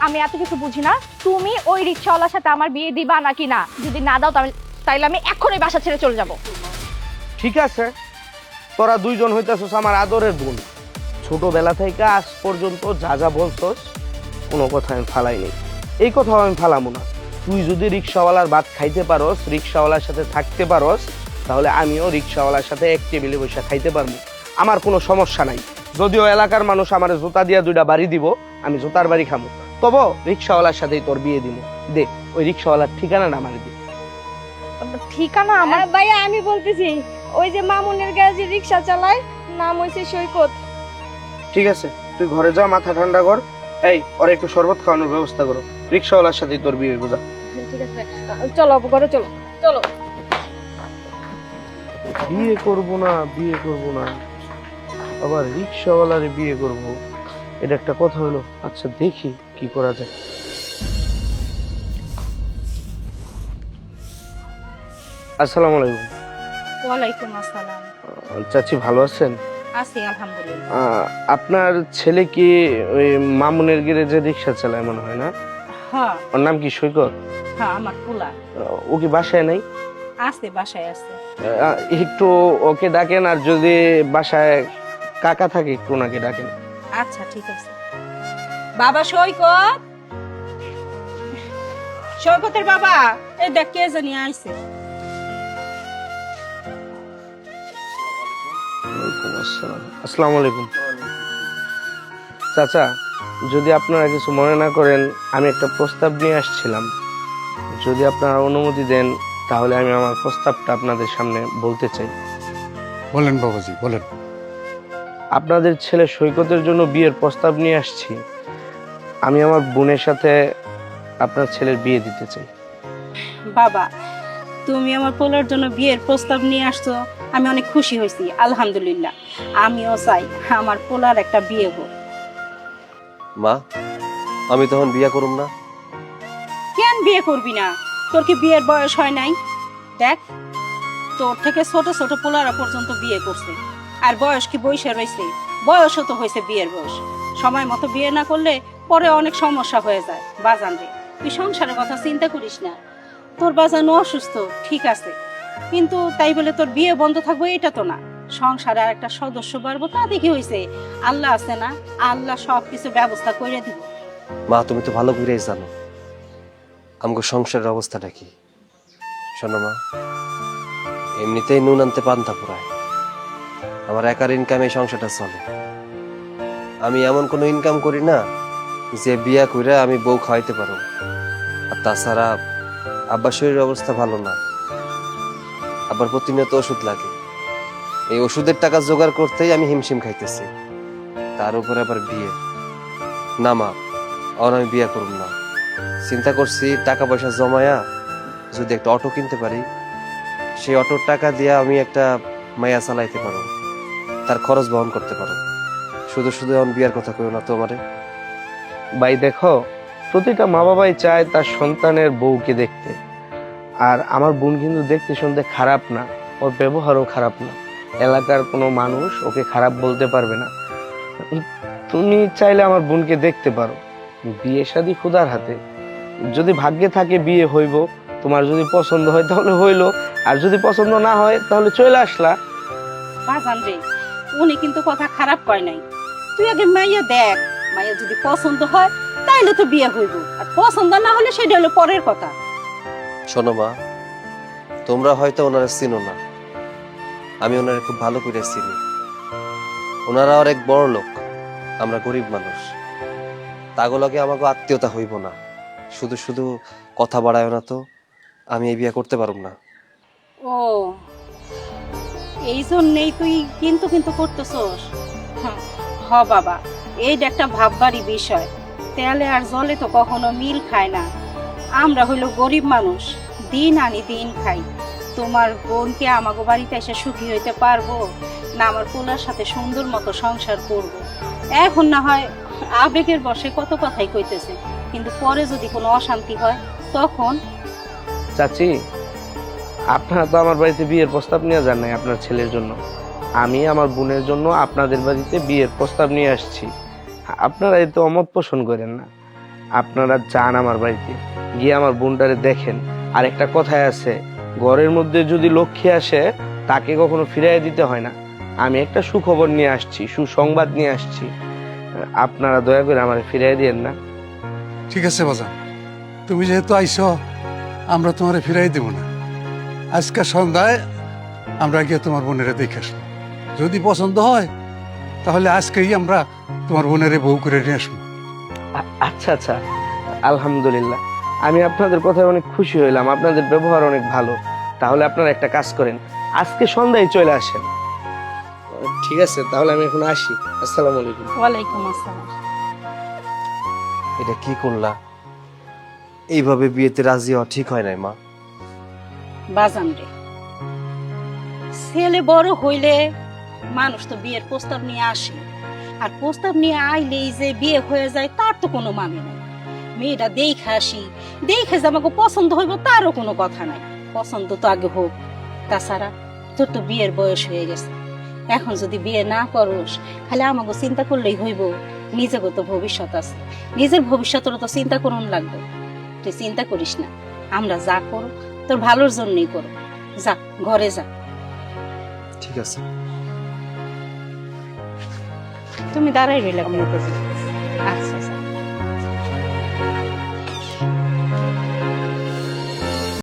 আমি এত কিছু বুঝি না। তুমি ওই রিক্সাওয়ালার সাথে আমার বিয়ে দিবা নাকি না? যদি না দাও তাইলে আমি এখনই বাসা ছেড়ে চলে যাব। ঠিক আছে, তোরা দুইজন হইতেছস আমার আদরের বোন। ছোটবেলা থেকে আজ পর্যন্ত যা যা বলছস কোনো কথা আমি ফালাই নেই, এই কথাও আমি ফালামো না। তুই যদি রিক্সাওয়ালার ভাত খাইতে পারস, রিক্সাওয়ালার সাথে থাকতে পারস, তাহলে আমিও রিক্সাওয়ালার সাথে এক টেবিলে বসে খাইতে পারবো, আমার কোনো সমস্যা নাই। যদিও এলাকার মানুষ আমার জুতা দিয়া দুইটা বাড়ি দিব, আমি জুতার বাড়ি খামো, তবু রিক্সাওয়ালার সাথেই তোর বিয়ে দিব। দে ওই রিক্সাওয়ালার ঠিকানাটা আমার দে। ঠিকানা আমার ভাইয়া আমি বলতেছি, ওই যে মামুনের গ্যারেজে রিক্সা চালায়, নাম হইছে সৈকত। ঠিক আছে, তুই ঘরে যা, মাথা ঠান্ডা কর। এই ওর একটু শরবত খাওয়ানোর ব্যবস্থা করো, রিক্সাওয়ালার সাথেই তোর বিয়ে বোঝা। ঠিক আছে, চলো ঘরে চলো চলো। বিয়ে করব না, বিয়ে করব না, আবার রিক্সাওয়ালারে বিয়ে করব, এটা একটা কথা হলো। আচ্ছা দেখি কি করা যায়। আসসালামু আলাইকুম। ওয়ালাইকুম আসসালাম। চাচি ভালো আছেন? আছি আলহামদুলিল্লাহ। আপনার ছেলে কি ওই মামুনের গ্যারেজে রিক্সা চালায় মনে হয় না? হ্যাঁ ওর নাম কি সৈকত? হ্যাঁ, আমার পোলা ও কি বাসায় নাই? আছে, বাসায় আছে। একটু ওকে ডাকেন, আর যদি বাসায় কাকা থাকে একটু ওনাকে ডাকেন। আচ্ছা ঠিক আছে। বাবা সৈকত, সৈকতের বাবা, এই দেখ কে জানি আইছে। আসসালামু আলাইকুম। চাচা, যদি আপনারা কিছু মনে না করেন, আমি একটা প্রস্তাব নিয়ে আসছিলাম। যদি আপনারা অনুমতি দেন তাহলে আমি আমার প্রস্তাবটা আপনাদের সামনে বলতে চাই। বলেন বাবাজি বলেন। আপনাদের ছেলে সৈকতের জন্য বিয়ের প্রস্তাব নিয়ে আসছি। আমি আমার বোনের সাথে আপনার ছেলের বিয়ে দিতে চাই। বাবা, তুমি আমার পোলার জন্য বিয়ের প্রস্তাব নিয়ে আসছো, আমি অনেক খুশি হয়েছি, আলহামদুলিল্লাহ। আমিও চাই আমার পোলার একটা বিয়ে হোক। মা, আমি তখন বিয়া করুম না? কেন বিয়ে করবি না? তোর কি বিয়ের বয়স হয় নাই? দেখ, তোর থেকে ছোট ছোট পোলারা পর্যন্ত বিয়ে করছে, আর বয়স কি বয়সে রয়েছে? বয়সও তো হয়েছে বিয়ের বয়স। সময় মতো বিয়ে না করলে পরে অনেক সমস্যা হয়ে যায়। বাজান রে, তুই সংসারের কথা চিন্তা করিস না। তোর বাজানো অসুস্থ ঠিক আছে, কিন্তু তাই বলে তোর বিয়ে বন্ধ থাকবে এটা তো না। সংসারে আর একটা সদস্য বাড়বো, তা দেখি হয়েছে। আল্লাহ আছে না, আল্লাহ সবকিছু ব্যবস্থা করে দিব। মা, তুমি তো ভালো করেই জানো আমগো সংসারের অবস্থাটা কি। শোনো মা, এমনিতেই নুন আনতে পান্তা পুরায়। আমার একার ইনকামে সংসারটা চলে। আমি এমন কোনো ইনকাম করি না যে বিয়া কইরা আমি বউ খাওয়াইতে পারো। আর তাছাড়া আব্বার শরীরের অবস্থা ভালো না, আবার প্রতিনিয়ত ওষুধ লাগে। এই ওষুধের টাকা জোগাড় করতেই আমি হিমশিম খাইতেছি, তার উপরে আবার বিয়ে। না মা, আর আমি বিয়া করব না। চিন্তা করছি টাকা পয়সা জমায়া যদি একটা অটো কিনতে পারি, সেই অটোর টাকা দিয়ে আমি একটা মায়া চালাইতে পারো, তার খরচ বহন করতে পারো। শুধু শুধু এখন বিয়ার কথা কইও না তো আমারে। ভাই দেখো, প্রতিটা মা বাবাই চায় তার সন্তানের বউকে দেখতে। আর আমার বোন কিন্তু দেখতে শুনতে খারাপ না, ওর ব্যবহারও খারাপ না। এলাকার কোনো মানুষ ওকে খারাপ বলতে পারবে না। তুমি চাইলে আমার বোনকে দেখতে পারো। বিয়ে শাদী খুদার হাতে, যদি ভাগ্যে থাকে বিয়ে হইব। তোমার যদি পছন্দ হয় তাহলে হইলো, আর যদি পছন্দ না হয় তাহলে চলে আসলা। বাজান রে, উনি কিন্তু কথা খারাপ কয় নাই। তুই আগে মাইয়া দেখ, মাইয়া যদি পছন্দ হয় তাইলে তো বিয়ে হইব, আর পছন্দ না হলে সেটা হলো পরের কথা। শোনো মা, তোমরা হয়তো ওনারা চিনো না, আমি ওনারা খুব ভালো করে চিনি। ওনারা অনেক বড় লোক, আমরা গরিব মানুষ। তাগুলোকে আমাকে আত্মীয়তা হইব না। শুধু শুধু কথা বাড়ায় না তো, আমি এই বিয়ে করতে পারব না। ও, এই জন্যেই তুই কিন্তু কিন্তু করতেছস? হ বাবা, এইটা একটা ভাববারই বিষয়। তেলে আর জলে তো কখনো মিল খায় না। আমরা হইল গরিব মানুষ, দিন আনি দিন খাই। তোমার বোনকে আমাগো বাড়িতে এসে সুখী হইতে পারবো না? আমার পোলার সাথে সুন্দর মতো সংসার করব। এখন না হয় আবেগের বশে কত কথাই কইতেছে, কিন্তু পরে যদি কোনো অশান্তি হয় তখন। চাচি, আপনারা তো আমার বাড়িতে বিয়ের প্রস্তাব নিয়ে যান নাই আপনার ছেলের জন্য। আমি আমার বোনের জন্য আপনাদের বাড়িতে বিয়ের প্রস্তাব নিয়ে আসছি। আপনারা এতে অমত পোষণ করেন না। আপনারা যান আমার বাড়িতে, গিয়ে আমার বোনটারে দেখেন। আর একটা কথাই আছে, ঘরের মধ্যে যদি লক্ষ্মী আসে তাকে কখনো ফিরাইয়া দিতে হয় না। আমি একটা সুখবর নিয়ে আসছি, সুসংবাদ নিয়ে আসছি, আপনারা দয়া করে আমার ফিরাইয়া দিয়েন না। ঠিক আছে বাজান, তুমি যেহেতু আইছো আমরা তোমারে ফিরাই দেব না। আজকে সন্ধ্যায় আমরা গিয়ে তোমার বোনেরে দেখে আসবো। যদি পছন্দ হয় তাহলে আজকেই আমরা তোমার বোনেরে বউ করে নিয়ে আসবো। আচ্ছা আচ্ছা, আলহামদুলিল্লাহ, আমি আপনাদের কথায় অনেক খুশি হইলাম, আপনাদের ব্যবহার অনেক ভালো। তাহলে আপনারা একটা কাজ করেন, আজকে সন্ধ্যায় চলে আসেন। ঠিক আছে, তাহলে আমি এখন আসি। আসসালামু আলাইকুম। ওয়ালাইকুম আসসালাম। এটা কি করলা? এইভাবে বিয়েতে রাজি হওয়া ঠিক হয় নাই মা। বাজান রে, ছেলে বড় হইলে মানুষ তো বিয়ের প্রস্তাব নিয়ে আসে, আর প্রস্তাব নিয়ে আইলেই যে বিয়ে হয়ে যায় তার তো কোনো মানে নাই। মেয়েটা দেখে আসি, দেখে যে আমাকে পছন্দ হইব তারও কোনো কথা নাই। পছন্দ তো আগে হোক। তাছাড়া তোর তো বিয়ের বয়স হয়ে গেছে, এখন যদি বিয়ে না করস খালি আমাকে চিন্তা করলেই হইব। নিজেকে তো ভবিষ্যৎ আছে, নিজের ভবিষ্যতেরও তো চিন্তা করুন লাগবে। তুই চিন্তা করিস না, আমরা যা করো তোর ভালোর জন্যই করো। যা ঘরে যা। ঠিক আছে। তুমি দাঁড়াই রইলা। আচ্ছা আচ্ছা।